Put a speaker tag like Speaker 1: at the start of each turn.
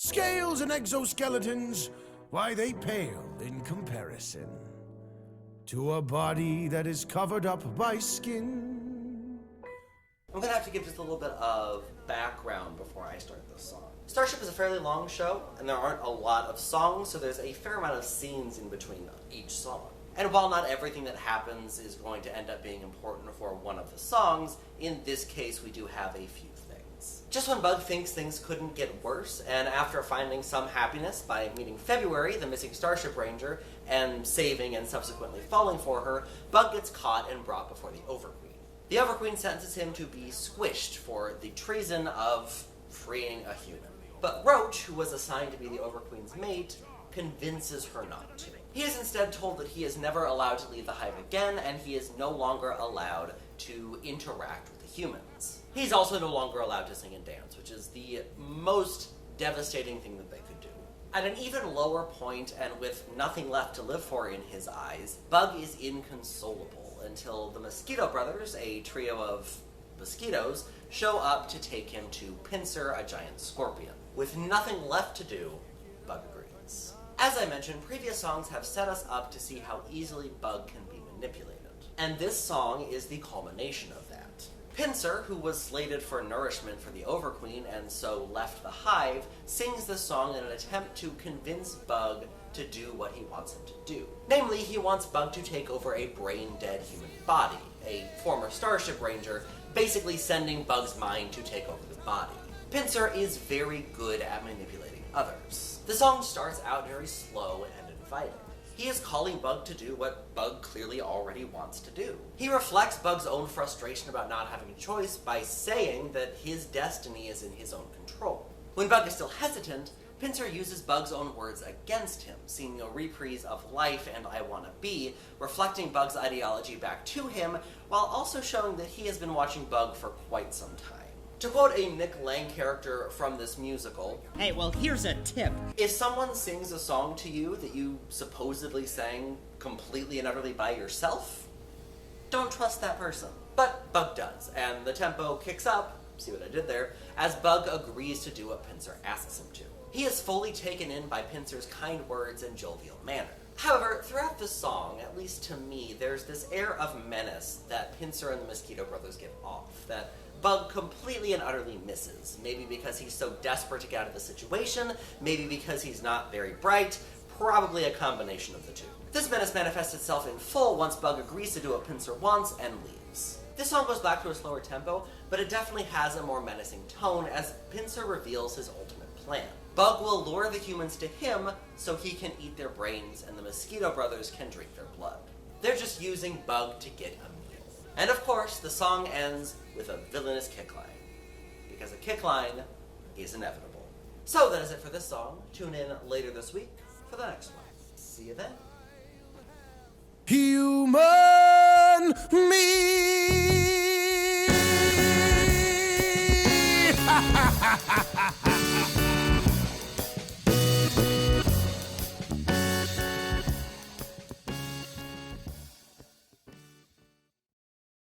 Speaker 1: Scales and exoskeletons, why they pale in comparison to a body that is covered up by skin.
Speaker 2: I'm gonna have to give just a little bit of background before I start this song. Starship is a fairly long show, and there aren't a lot of songs, so there's a fair amount of scenes in between each song. And while not everything that happens is going to end up being important for one of the songs, in this case we do have a few things. Just when Bug thinks things couldn't get worse, and after finding some happiness by meeting February, the missing Starship Ranger, and saving and subsequently falling for her, Bug gets caught and brought before the Overqueen. The Overqueen sentences him to be squished for the treason of freeing a human. But Roach, who was assigned to be the Overqueen's mate, convinces her not to. He is instead told that he is never allowed to leave the hive again, and he is no longer allowed to interact with the humans. He's also no longer allowed to sing and dance, which is the most devastating thing that they could do. At an even lower point, and with nothing left to live for in his eyes, Bug is inconsolable until the Mosquito Brothers, a trio of mosquitoes, show up to take him to Pincer, a giant scorpion. With nothing left to do, Bug agrees. As I mentioned, previous songs have set us up to see how easily Bug can be manipulated. And this song is the culmination of that. Pincer, who was slated for nourishment for the Overqueen and so left the hive, sings this song in an attempt to convince Bug to do what he wants him to do. Namely, he wants Bug to take over a brain-dead human body, a former Starship Ranger, basically sending Bug's mind to take over the body. Pincer is very good at manipulating others. The song starts out very slow and inviting. He is calling Bug to do what Bug clearly already wants to do. He reflects Bug's own frustration about not having a choice by saying that his destiny is in his own control. When Bug is still hesitant, Pincer uses Bug's own words against him, singing a reprise of Life and I Wanna Be, reflecting Bug's ideology back to him, while also showing that he has been watching Bug for quite some time. To quote a Nick Lang character from this musical,
Speaker 3: "Hey, well, here's a tip.
Speaker 2: If someone sings a song to you that you supposedly sang completely and utterly by yourself, don't trust that person." But Bug does, and the tempo kicks up, see what I did there, as Bug agrees to do what Pincer asks him to. He is fully taken in by Pincer's kind words and jovial manner. However, throughout the song, at least to me, there's this air of menace that Pincer and the Mosquito Brothers give off, that Bug completely and utterly misses. Maybe because he's so desperate to get out of the situation, maybe because he's not very bright, probably a combination of the two. This menace manifests itself in full once Bug agrees to do what Pincer wants and leaves. This song goes back to a slower tempo, but it definitely has a more menacing tone as Pincer reveals his ultimate plan. Bug will lure the humans to him so he can eat their brains and the Mosquito Brothers can drink their blood. They're just using Bug to get a meal. And of course, the song ends with a villainous kickline, because a kickline is inevitable. So that is it for this song. Tune in later this week for the next one. See you then.
Speaker 1: Human me.